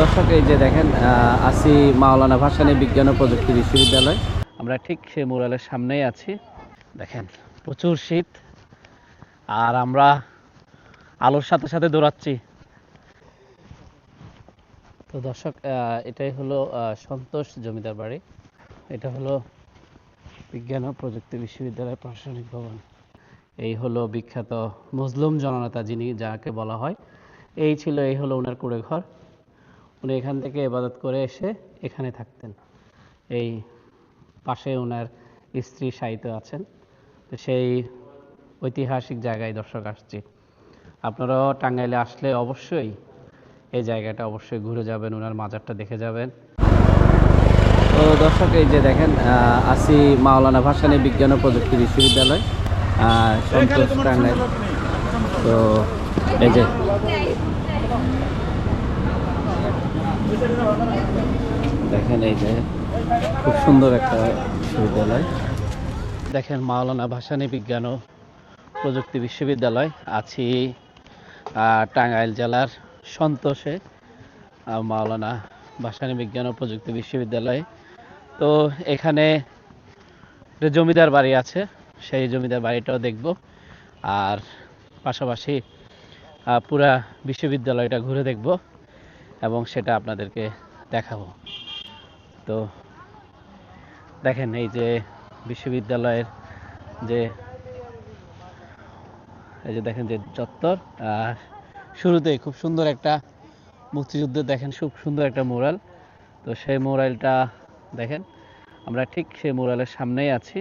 দর্শক এই যে দেখেন আছি মাওলানা ভাসানী বিজ্ঞান ও প্রযুক্তি বিশ্ববিদ্যালয়। আমরা ঠিক সেই মুরালের সামনেই আছি। দেখেন প্রচুর শীত আর আমরা আলোর সাথে সাথে দৌড়াচ্ছি। তো দর্শক এটাই হলো সন্তোষ জমিদার বাড়ি। এটা হলো বিজ্ঞান ও প্রযুক্তি বিশ্ববিদ্যালয় প্রশাসনিক ভবন। এই হলো বিখ্যাত মজলুম জননেতা যিনি যাকে বলা হয়, এই হলো ওনার কুঁড়ে ঘর। উনি এখান থেকে ইবাদত করে এসে এখানে থাকতেন। এই পাশে ওনার স্ত্রী শায়িত আছেন। তো সেই ঐতিহাসিক জায়গায় দর্শক আসছি। আপনারাও টাঙ্গাইলে আসলে অবশ্যই এই জায়গাটা অবশ্যই ঘুরে যাবেন, ওনার মাজারটা দেখে যাবেন। তো দর্শক এই যে দেখেন আছি মাওলানা ভাসানী বিজ্ঞান ও প্রযুক্তি বিশ্ববিদ্যালয় সন্তোষ টাঙ্গাইল। তো এই যে দেখেন এই যে খুব সুন্দর একটা বিশ্ববিদ্যালয়। দেখেন মাওলানা ভাসানী বিজ্ঞান ও প্রযুক্তি বিশ্ববিদ্যালয়। আছি টাঙ্গাইল জেলার সন্তোষে মাওলানা ভাসানী বিজ্ঞান ও প্রযুক্তি বিশ্ববিদ্যালয়। তো এখানে একটা জমিদার বাড়ি আছে, সেই জমিদার বাড়িটাও দেখব আর পাশাপাশি পুরা বিশ্ববিদ্যালয়টা ঘুরে দেখব এবং সেটা আপনাদেরকে দেখাবো। তো দেখেন এই যে বিশ্ববিদ্যালয়ের যে এই যে দেখেন যে চত্বর, আর শুরুতেই খুব সুন্দর একটা মুক্তিযুদ্ধের দেখেন খুব সুন্দর একটা মুরাল। তো সেই মুরালটা দেখেন, আমরা ঠিক সেই মুরালের সামনেই আছি।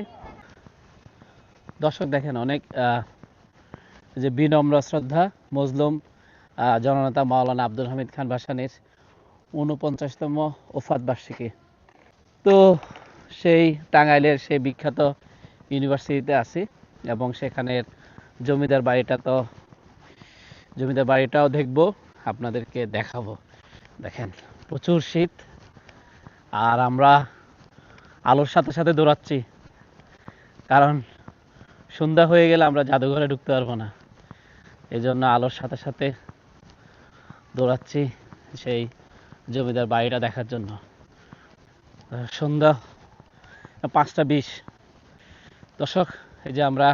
দর্শক দেখেন অনেক যে বিনম্র শ্রদ্ধা মজলুম জননেতা মাওলানা আব্দুল হামিদ খান ভাসানীর ৪৯তম ওফাত বার্ষিকী। তো সেই টাঙ্গাইলের সেই বিখ্যাত ইউনিভার্সিটিতে আছি এবং সেখানের জমিদার বাড়িটাও দেখব, আপনাদেরকে দেখাবো। দেখেন প্রচুর শীত আর আমরা আলোর সাথে সাথে দৌড়াচ্ছি, কারণ সন্ধ্যা হয়ে গেলে আমরা জাদুঘরে ঢুকতে পারবো না। এই জন্য আলোর সাথে সাথে দৌড়াচ্ছি সেই জমিদার বাড়িটা দেখার জন্য। সন্ধ্যা ৫টা ২০। দর্শক এই যে আমরা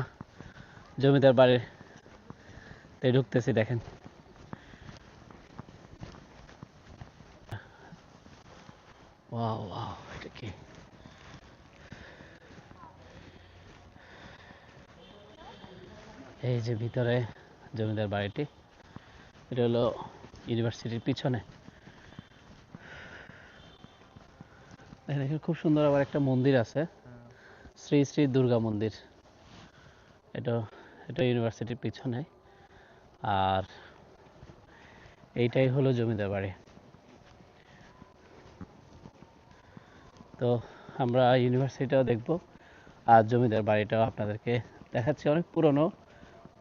জমিদার বাড়িতে ঢুকতেছি। দেখেন ওয়াও ওয়াও, এটা কি? এই যে ভিতরে জমিদার বাড়িটি, এটা হলো ইউনিভার্সিটির পিছনে। দেখেন খুব সুন্দর আবার একটা মন্দির আছে, শ্রী শ্রী দুর্গা মন্দির। এটা ইউনিভার্সিটির পিছনে। আর এইটাই হলো জমিদার বাড়ি। তো আমরা ইউনিভার্সিটিটাও দেখব আর জমিদার বাড়িটাও আপনাদেরকে দেখাচ্ছি। অনেক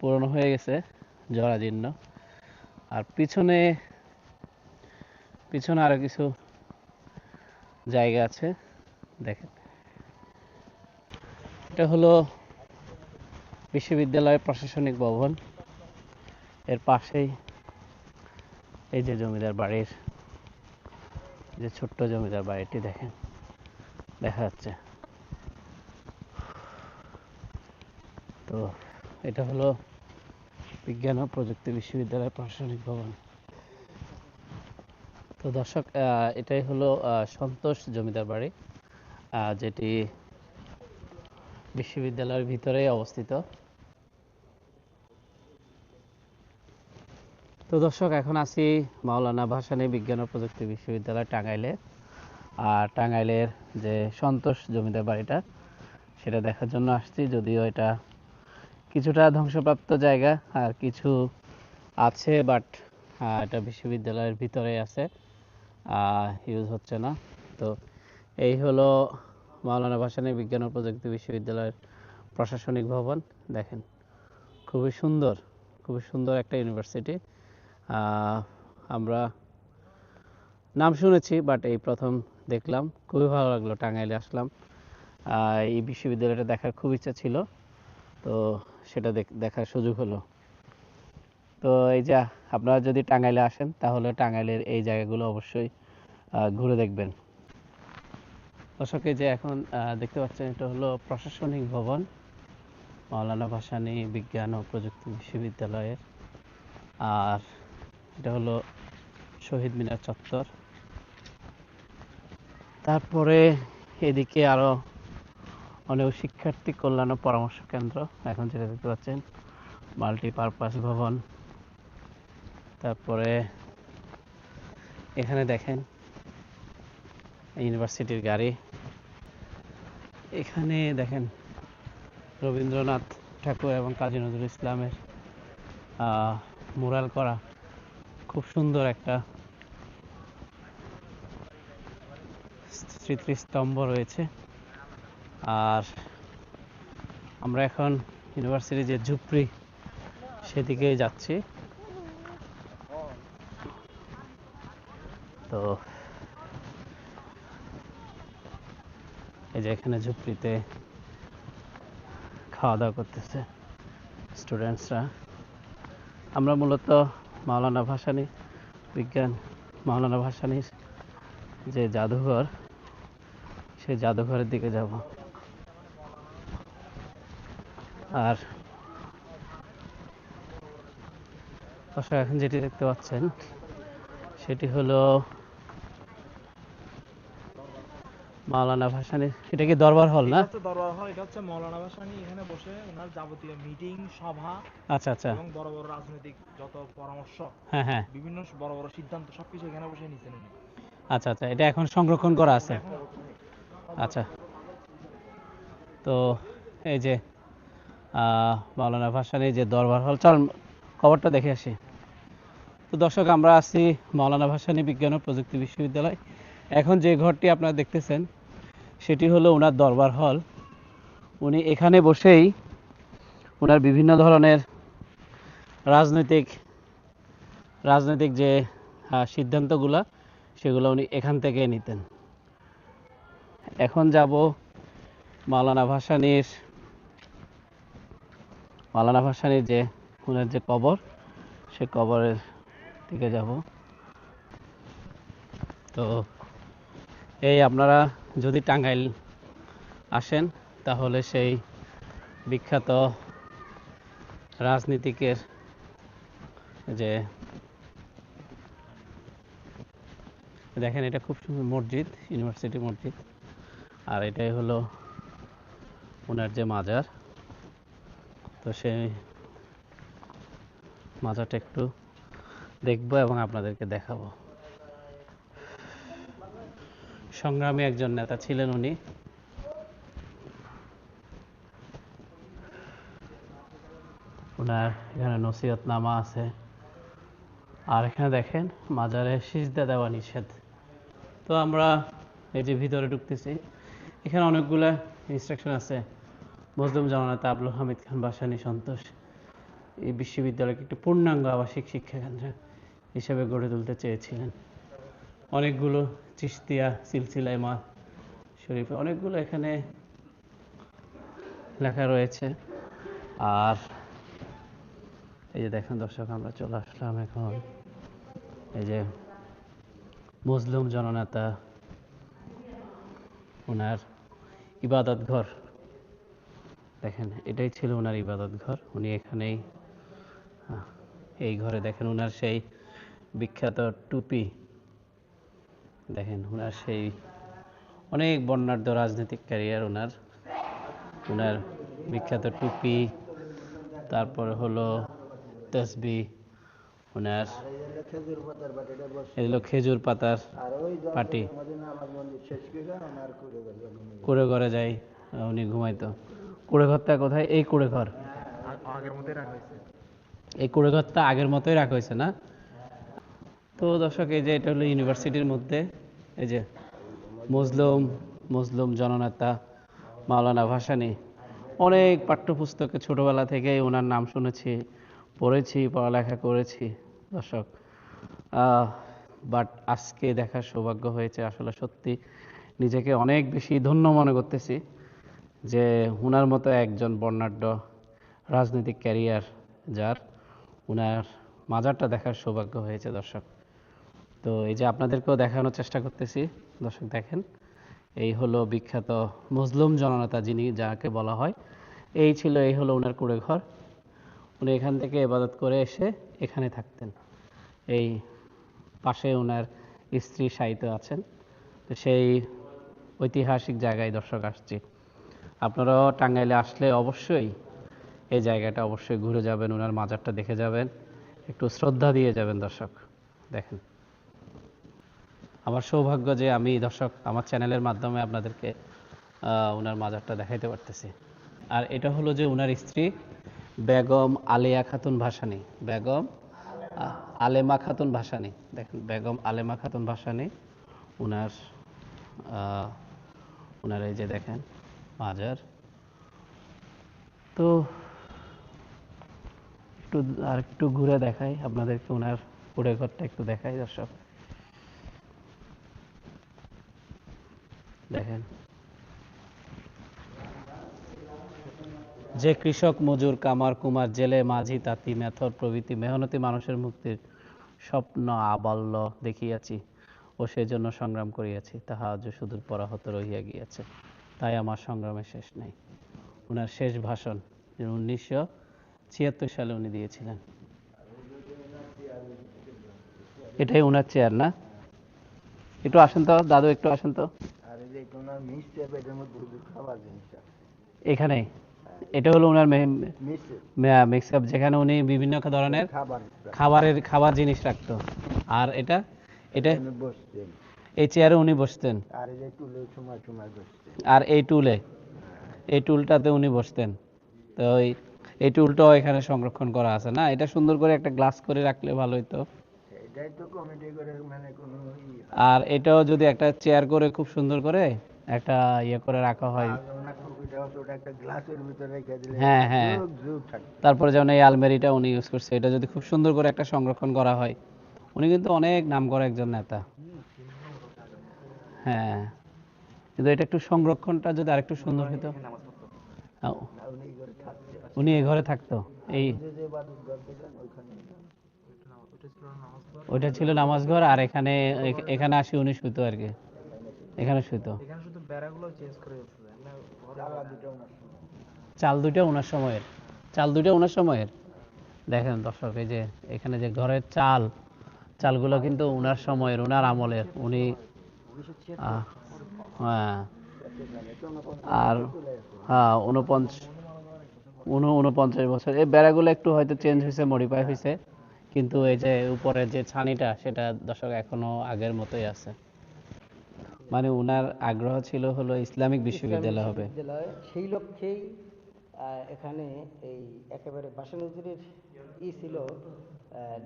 পুরনো হয়ে গেছে, জরাজীর্ণ। আর পিছনে আরো কিছু জায়গা আছে। দেখেন এটা হলো বিশ্ববিদ্যালয়ের প্রশাসনিক ভবন। এর পাশেই এই যে জমিদার বাড়ির যে ছোট্ট জমিদার বাড়িটি দেখেন দেখা যাচ্ছে। তো এটা হলো বিজ্ঞান ও প্রযুক্তি বিশ্ববিদ্যালয়ের প্রশাসনিক ভবন। তো দর্শক এটাই হলো সন্তোষ জমিদার বাড়ি, যেটি বিশ্ববিদ্যালয়ের ভিতরেই অবস্থিত। তো দর্শক এখন আছি মাওলানা ভাসানী বিজ্ঞান ও প্রযুক্তি বিশ্ববিদ্যালয় টাঙ্গাইলে। আর টাঙ্গাইলের যে সন্তোষ জমিদার বাড়িটা সেটা দেখার জন্য আসছি। যদিও এটা কিছুটা ধ্বংসপ্রাপ্ত জায়গা আর কিছু আছে, বাট এটা বিশ্ববিদ্যালয়ের ভিতরে আছে, ইউজ হচ্ছে না। তো এই হলো মাওলানা ভাসানী বিজ্ঞান ও প্রযুক্তি বিশ্ববিদ্যালয়ের প্রশাসনিক ভবন। দেখেন খুবই সুন্দর একটা ইউনিভার্সিটি। আমরা নাম শুনেছি, বাট এই প্রথম দেখলাম, খুবই ভালো লাগলো। টাঙ্গাইলে আসলাম, এই বিশ্ববিদ্যালয়টা দেখার খুব ইচ্ছা ছিল, তো সেটা দেখার সুযোগ হলো। তো এই যে আপনারা যদি টাঙ্গাইলে আসেন তাহলে টাঙ্গাইলের এই জায়গাগুলো অবশ্যই ঘুরে দেখবেন। দর্শক এই যে এখন দেখতে পাচ্ছেন এটা হলো প্রশাসনিক ভবন মাওলানা ভাসানী বিজ্ঞান ও প্রযুক্তি বিশ্ববিদ্যালয়ের, আর এটা হলো শহীদ মিনার চত্বর। তারপরে এদিকে আরো অনেক শিক্ষার্থী কল্যাণ ও পরামর্শ কেন্দ্র, এখন যেটা দেখতে পাচ্ছেন মাল্টিপারপাস ভবন। তারপরে এখানে দেখেন ইউনিভার্সিটির গাড়ি, এখানে দেখেন রবীন্দ্রনাথ ঠাকুর এবং কাজী নজরুল ইসলামের মুরাল করা খুব সুন্দর একটা স্মৃতিস্তম্ভ রয়েছে। আর আমরা এখন ইউনিভার্সিটি যে ঝুপড়ি সেদিকেই যাচ্ছি। তো এই যে এখানে ঝুপড়িতে খাওয়া দাওয়া করতেছে স্টুডেন্টসরা। আমরা মূলত মাওলানা ভাসানীর যে জাদুঘর, সেই জাদুঘরের দিকে যাব। আর এখন যেটি দেখতে পাচ্ছেন সেটি হলো মাওলানা ভাসানী। এটা কি দরবার হল না? দরবার হল, এটা হচ্ছে মাওলানা ভাসানী এখানে বসে ওনার যাবতীয় মিটিং সভা, আচ্ছা আচ্ছা, এবং বড় বড় রাজনৈতিক যত পরামর্শ, হ্যাঁ হ্যাঁ, বিভিন্ন বড় বড় সিদ্ধান্ত সবকিছু এখানে বসে নিতেন উনি। আচ্ছা আচ্ছা, এটা এখন সংরক্ষণ করা আছে। আচ্ছা, তো এই যে মাওলানা ভাসানী যে দরবার হল, চল খবরটা দেখে আসি। তো দর্শক, আমরা আছি মাওলানা ভাসানী বিজ্ঞান ও প্রযুক্তি বিশ্ববিদ্যালয়। এখন যে ঘরটি আপনারা দেখতেছেন সেটি হলো ওনার দরবার হল। উনি এখানে বসেই ওনার বিভিন্ন ধরনের রাজনৈতিক যে সিদ্ধান্তগুলো সেগুলো উনি এখান থেকে নিতেন। এখন যাব মাওলানা ভাসানীর যে ওনার যে কবর, সে কবরের দিকে যাব। তো এই আপনারা যদি টাঙ্গাইল আসেন তাহলে সেই বিখ্যাত রাজনীতিকের যে দেখেন, এটা খুব সুন্দর মসজিদ, ইউনিভার্সিটি মসজিদ। আর এটাই হলো ওনার যে মাজার। তো সেই মাজারটা একটু দেখবো এবং আপনাদেরকে দেখাবো। সংগ্রামী একজন নেতা ছিলেন উনি। ওনার এখানে নসিহতনামা আছে। আর এখানে দেখেন মাজারে সিজদা দেওয়া নিষেধ। তো আমরা এই যে ভিতরে ঢুকতেছি, এখানে অনেকগুলো ইনস্ট্রাকশন আছে। মজলুম জামানাতে আব্দুল হামিদ খান ভাসানী সন্তোষ এই বিশ্ববিদ্যালয়কে একটি পূর্ণাঙ্গ আবাসিক শিক্ষাকেন্দ্র হিসেবে গড়ে তুলতে চেয়েছিলেন। অনেকগুলো চিশতিয়া সিলসিলা ইমাম শরীফ অনেকগুলো এখানে লেখা রয়েছে। আর এই যে দেখেন দর্শক, আমরা চলে আসলাম এখন এই যে মজলুম জননেতা ওনার ইবাদত ঘর। দেখেন, এটাই ছিল ওনার ইবাদত ঘর। উনি এখানেই, এই ঘরে দেখেন ওনার সেই বিখ্যাত টুপি। দেখেন ওনার সেই অনেক বর্ণাঢ্য রাজনৈতিক ক্যারিয়ার, ওনার বিখ্যাত টুপি, তারপরে হলো তসবি, ওনার এগুলো খেজুর পাতার পাটি, কুড়ে ঘরে যাই উনি ঘুমাইতো। কুড়ে ঘরটা কোথায়? এই কুড়ে ঘর, এই কুড়ে ঘরটা আগের মতোই রাখা হয়েছে না? তো দর্শক, এই যে এটা হলো ইউনিভার্সিটির মধ্যে এই যে মজলুম জননেতা মাওলানা ভাসানী। অনেক পাঠ্যপুস্তকে ছোটবেলা থেকেই ওনার নাম শুনেছি, পড়েছি, পড়ালেখা করেছি দর্শক। বাট আজকে দেখার সৌভাগ্য হয়েছে। আসলে সত্যি নিজেকে অনেক বেশি ধন্য মনে করতেছি যে ওনার মতো একজন বর্ণাঢ্য রাজনৈতিক ক্যারিয়ার যার, ওনার মাজারটা দেখার সৌভাগ্য হয়েছে দর্শক। তো এই যে আপনাদেরকেও দেখানোর চেষ্টা করতেছি, দর্শক দেখেন, এই হলো বিখ্যাত মজলুম জননেতা যিনি, যাকে বলা হয়, এই হলো ওনার কুঁড়ে ঘর। উনি এখান থেকে ইবাদত করে এসে এখানে থাকতেন। এই পাশে ওনার স্ত্রী শায়িত আছেন। তো সেই ঐতিহাসিক জায়গায় দর্শক আসছি। আপনারাও টাঙ্গাইলে আসলে অবশ্যই এই জায়গাটা অবশ্যই ঘুরে যাবেন, ওনার মাজারটা দেখে যাবেন, একটু শ্রদ্ধা দিয়ে যাবেন দর্শক। দেখেন, আমার সৌভাগ্য যে আমি দর্শক আমার চ্যানেলের মাধ্যমে আপনাদেরকে ওনার মাজারটা দেখাইতে পারতেছি। আর এটা হলো যে ওনার স্ত্রী বেগম আলেয়া খাতুন ভাসানী, বেগম আলেমা খাতুন ভাসানী। দেখেন, বেগম আলেমা খাতুন ভাসানী ওনার ওনার এই যে দেখেন মাজার। তো একটু আর একটু ঘুরে দেখাই আপনাদেরকে, ওনার কুঁড়ে ঘরটা একটু দেখাই দর্শক। দেখেন, যে কৃষক, মজুর, কামার, কুমার, জেলে, মাঝি, তাঁতি, মেথর প্রভৃতি মেহনতি মানুষের মুক্তির স্বপ্ন আবাল্য দেখিয়াছি ও সেজন্য সংগ্রাম করিয়াছি, তাহা আজ সুদূর পরাহত রহিয়া গিয়াছে, তাই আমার সংগ্রামের শেষ নাই। ওনার শেষ ভাষণ 1976 সালে উনি দিয়েছিলেন। এটাই ওনার চেয়ার না? একটু আসেন তো দাদু, একটু আসেন তো এখানে। এটা হলো ওনার মিক্স আপ, যেখানে উনি বিভিন্ন ধরনের খাবার জিনিস রাখতো। আর এটা এটা এই চেয়ারে উনি বসতেন, আর এই টুলটাতে উনি বসতেন। তো এই টুলটাও এখানে সংরক্ষণ করা আছে না? এটা সুন্দর করে একটা গ্লাস করে রাখলে ভালো হতো। আর এটাও যদি একটা চেয়ার করে খুব সুন্দর করে একটা ইয়ে করে রাখা হয়, হ্যাঁ হ্যাঁ, তারপরে যেমন এই আলমারিটা উনি ইউজ করছে, এটা যদি খুব সুন্দর করে একটা সংরক্ষণ করা হয়। উনি কিন্তু অনেক নাম করা একজন নেতা। হ্যাঁ, কিন্তু এটা একটু সংরক্ষণটা যদি আরেকটু সুন্দর হতো। উনি এই ঘরে থাকতো। এই ওইটা ছিল নামাজ ঘর, আর এখানে এখানে আসি উনি শুতো আর কি, এখানে শুতো। এখানে শুধু বেড়াগুলো চেঞ্জ করে দিচ্ছে না, চাল দুইটা ওনার সময়ের, চাল দুইটা ওনার সময়ের। দেখেন দর্শক, এই যে এখানে যে ঘরের চালগুলো কিন্তু ওনার সময়ের, ওনার আমলের। উনি হ্যাঁ, আর হ্যাঁ 49 বছর। এই বেড়াগুলো একটু হয়তো চেঞ্জ হয়েছে, মডিফাই হয়েছে, কিন্তু এই যে উপরের যে ছানিটা সেটা দর্শক এখনো আগের মতোই আছে। মানে ওনার আগ্রহ ছিল হলো ইসলামিক বিশ্ববিদ্যালয় হবে, সেই লক্ষ্যেই এখানে এই একেবারে বাসানুজুরের ছিল,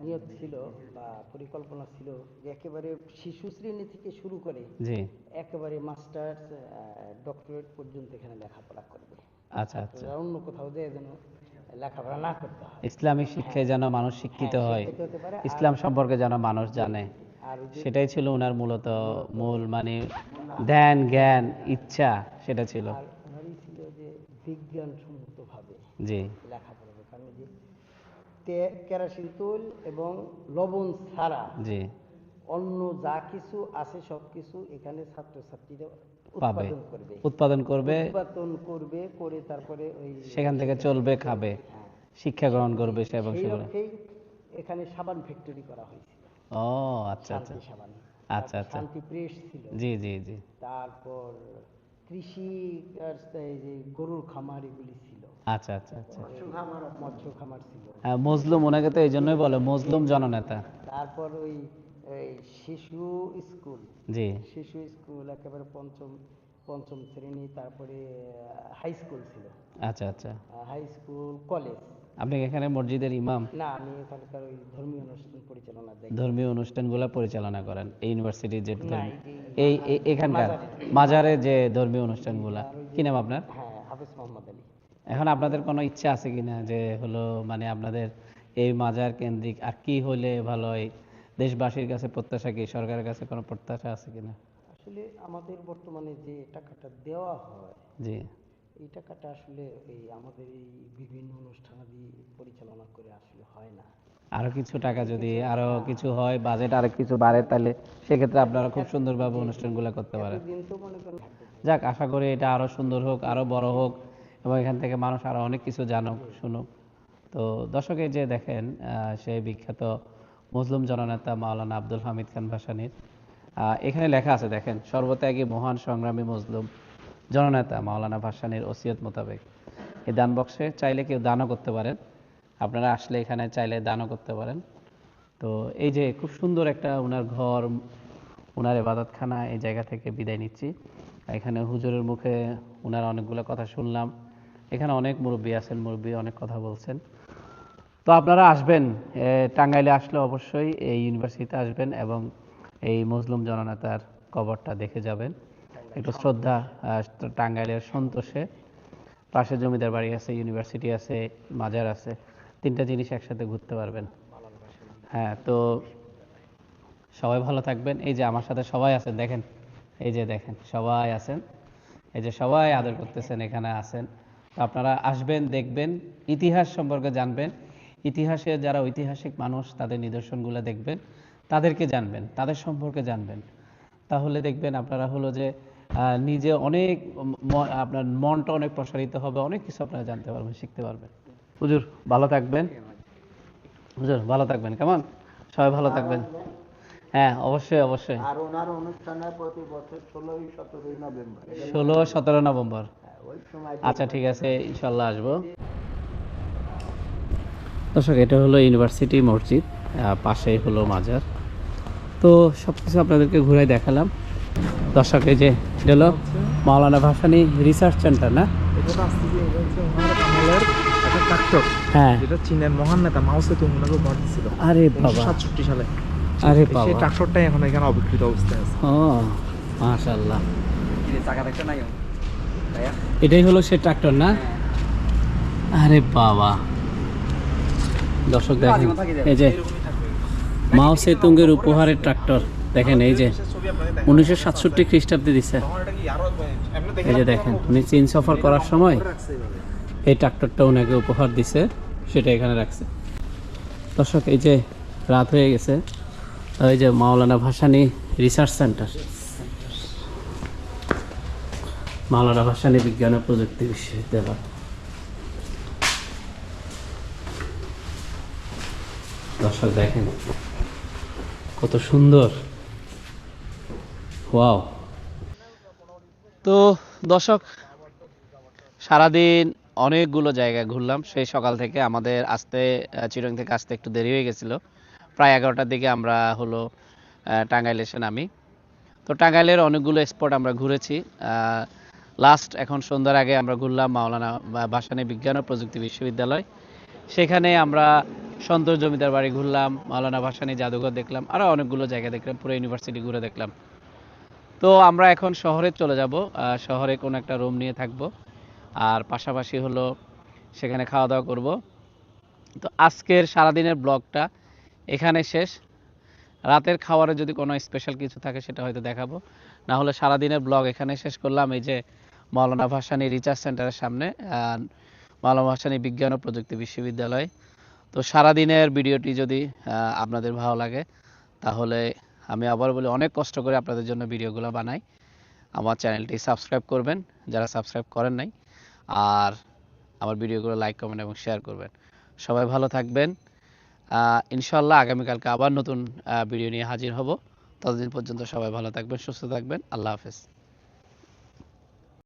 নিয়ত ছিল বা পরিকল্পনা ছিল যে একেবারে শিশু শ্রেণী থেকে শুরু করে জি, একেবারে মাস্টার্স ডক্টরেট পর্যন্ত এখানে লেখাপড়া করবে। আচ্ছা আচ্ছা, অন্য কোথাও যেয়ে যেন লেখাপড়া না করতে হয়, ইসলামিক শিক্ষায় যেন মানুষ শিক্ষিত হয়, ইসলাম সম্পর্কে যেন মানুষ জানে, সেটাই ছিল ওনার মূলত মূল মানে ধ্যান, জ্ঞান, ইচ্ছা, সেটা ছিল। আর ওনারই ছিল যে বিজ্ঞানসম্মতভাবে জি, লেখাপড়া, কারণ যে কেরোসিন তেল এবং লবণ ছাড়া জি, অন্য যা কিছু আছে সব কিছু এখানে ছাত্রছাত্রীরা পাবে, উৎপাদন করবে, করে তারপরে ওই সেখান থেকে চলবে, খাবে, শিক্ষা গ্রহণ করবে সে, এবং সেই সেগুলো। লক্ষ্যেই এখানে সাবান ফ্যাক্টরি করা হয়েছিল। ও আচ্ছা আচ্ছা, শান্তি সাবান, আচ্ছা আচ্ছা, শান্তি প্রেস ছিল, জি জি জি, তারপর কৃষি আর এই যে গরুর খামার এগুলি ছিল, আচ্ছা আচ্ছা আচ্ছা, মৎস্য খামার ছিল। হ্যাঁ, মজলুম, ওনাকে তো এই জন্যই বলে মজলুম জননেতা। তারপর ওই শিশু স্কুল, জি, শিশু স্কুল একেবারে পঞ্চম শ্রেণী, তারপরে হাই স্কুল ছিল, আচ্ছা আচ্ছা। High school, college. আপনি এখানে মসজিদের ইমাম? না, আমি এখানকার ওই ধর্মীয় অনুষ্ঠান পরিচালনা দেখি, ধর্মীয় অনুষ্ঠানগুলো পরিচালনা করেন এই ইউনিভার্সিটির যে না, এখানকার মাজারে যে ধর্মীয় অনুষ্ঠানগুলা। কি নাম আপনার? হ্যাঁ, হাফেজ মোহাম্মদ আলী। এখন আপনাদের কোনো ইচ্ছা আছে কিনা যে হলো মানে আপনাদের এই মাজার কেন্দ্রিক আর কি হলে ভালো হয়? দেশবাসীর কাছে প্রত্যাশা কি, সরকারের কাছে কোনো প্রত্যাশা আছে কিনা? আসলে আমাদের বর্তমানে যে টাকাটা দেওয়া হয়, জি, এই টাকাটা আসলে এই আমাদের এই বিভিন্ন অনুষ্ঠানাদি পরিচালনা করে আসলে হয় না। আরো কিছু টাকা যদি আরো কিছু হয়, বাজেট আরো কিছু বাড়ে, তাহলে সেক্ষেত্রে আপনারা খুব সুন্দরভাবে অনুষ্ঠানগুলো করতে পারেন। দিন তো মনে করেন যাক, আশা করি এটা আরো সুন্দর হোক, আরো বড় হোক, এবং এখান থেকে মানুষ আরো অনেক কিছু জানুক, শুনুক। তো দর্শক, এই যে দেখেন সেই বিখ্যাত মুসলিম জননেতা মাওলানা আব্দুল হামিদ খান ভাসানীর এখানে লেখা আছে, দেখেন, সর্বত্যাগী মহান সংগ্রামী মুসলিম জননেতা মাওলানা ভাসানীর ওসিয়ত মোতাবেক। এই দান বক্সে চাইলে কেউ দানও করতে পারেন, আপনারা আসলে এখানে চাইলে দানও করতে পারেন। তো এই যে খুব সুন্দর একটা ওনার ঘর, ওনার ইবাদতখানা, এই জায়গা থেকে বিদায় নিচ্ছি। এখানে হুজুরের মুখে ওনার অনেকগুলো কথা শুনলাম। এখানে অনেক মুরব্বী আছেন, মুরব্বী অনেক কথা বলছেন। তো আপনারা আসবেন, টাঙ্গাইলে আসলে অবশ্যই এই ইউনিভার্সিটিতে আসবেন এবং এই মজলুম জননেতার কবরটা দেখে যাবেন, একটু শ্রদ্ধা। টাঙ্গাইলের সন্তোষে পাশে জমিদার বাড়ি আছে, ইউনিভার্সিটি আছে, মাজার আছে, তিনটা জিনিস একসাথে ঘুরতে পারবেন। হ্যাঁ, তো সবাই ভালো থাকবেন। এই যে আমার সাথে সবাই আছেন, দেখেন, এই যে দেখেন সবাই আছেন, এই যে সবাই আদর করতেছেন, এখানে আছেন। তো আপনারা আসবেন, দেখবেন, ইতিহাস সম্পর্কে জানবেন, ইতিহাসে যারা ঐতিহাসিক মানুষ তাদের নিদর্শনগুলো দেখবেন, তাদেরকে জানবেন, তাদের সম্পর্কে জানবেন। তাহলে দেখবেন আপনারা হলো যে নিজে অনেক আপনার মনটা অনেক প্রসারিত হবে, অনেক কিছু আপনারা জানতে পারবেন, শিখতে পারবেন। হুজুর ভালো থাকবেন, হুজুর ভালো থাকবেন, কেমন? সবাই ভালো থাকবেন। হ্যাঁ, অবশ্যই অবশ্যই। আর ওনার অনুষ্ঠানে প্রতি বছর 16-17 নভেম্বর 16-17 নভেম্বর। ওই সময় আচ্ছা, ঠিক আছে, ইনশাল্লাহ আসবো। দর্শক, এটা হলো ইউনিভার্সিটি মসজিদ, পাশেই হলো মাজার। তো সব কিছু আপনাদেরকে ঘুরাই দেখালাম। দর্শক, এই যে এটা হলো মাওলানা ভাসানী রিসার্চ সেন্টার, না? এটা তো আসছে যে এটা হচ্ছে ওনার আমলের একটা ট্রাক্টর, হ্যাঁ। যেটা চীনের মহান নেতা মাও সেতুং ওনাকে উপহার দিয়েছিল আরে বাবা, 1967 সালে। আরে সেই বাবা, ট্রাক্টরটাই এখন এখানে অবিকৃত অবস্থায় আছে। ও মাশাআল্লাহ, এটাই হলো সে ট্রাক্টর, না? আরে বাবা, দর্শক দেখেন, এই যে মাও সেতুংয়ের উপহারের ট্রাক্টর, দেখেন, এই যে 1967 খ্রিস্টাব্দে দিছে। এই যে দেখেন, উনি চীন সফর করার সময় এই ট্রাক্টরটা ওনাকে উপহার দিছে, সেটা এখানে রাখছে। দর্শক, এই যে রাত হয়ে গেছে, এই যে মাওলানা ভাসানী রিসার্চ সেন্টার, মাওলানা ভাসানী বিজ্ঞান ও প্রযুক্তি বিশ্ববিদ্যালয়। দর্শক দেখেন কত সুন্দর, ওয়াও। তো দর্শক, সারাদিন অনেকগুলো জায়গা ঘুরলাম, সেই সকাল থেকে। আমাদের আসতে চিরং থেকে আসতে একটু দেরি হয়ে গেছিলো, প্রায় 11টার দিকে আমরা হলো টাঙ্গাইল এসে নামি। তো টাঙ্গাইলের অনেকগুলো স্পট আমরা ঘুরেছি। লাস্ট এখন সন্ধ্যার আগে আমরা ঘুরলাম মাওলানা ভাসানী বিজ্ঞান ও প্রযুক্তি বিশ্ববিদ্যালয়। সেখানে আমরা সন্তোষ জমিদার বাড়ি ঘুরলাম, মাওলানা ভাসানী জাদুঘর দেখলাম, আরও অনেকগুলো জায়গা দেখলাম, পুরো ইউনিভার্সিটি ঘুরে দেখলাম। তো আমরা এখন শহরে চলে যাব, শহরে কোনো একটা রুম নিয়ে থাকব, আর পাশাপাশি হলো সেখানে খাওয়া দাওয়া করব। তো আজকের সারাদিনের ব্লগটা এখানে শেষ। রাতের খাবারে যদি কোনো স্পেশাল কিছু থাকে সেটা হয়তো দেখাবো, না হলে সারাদিনের ব্লগ এখানে শেষ করলাম। এই যে মাওলানা ভাসানী রিসার্চ সেন্টারের সামনে, মাওলানা ভাসানী বিজ্ঞান ও প্রযুক্তি বিশ্ববিদ্যালয়। তো সারাদিনের ভিডিওটি যদি আপনাদের ভালো লাগে, তাহলে আমি আবার বলি, অনেক কষ্ট করে আপনাদের জন্য ভিডিওগুলো বানাই। আমার চ্যানেলটি সাবস্ক্রাইব করবেন যারা সাবস্ক্রাইব করেন নাই, আর আমার ভিডিওগুলো লাইক, কমেন্ট এবং শেয়ার করবেন। সবাই ভালো থাকবেন। ইনশাল্লাহ আগামীকালকে আবার নতুন ভিডিও নিয়ে হাজির হব। ততদিন পর্যন্ত সবাই ভালো থাকবেন, সুস্থ থাকবেন। আল্লাহ হাফেজ।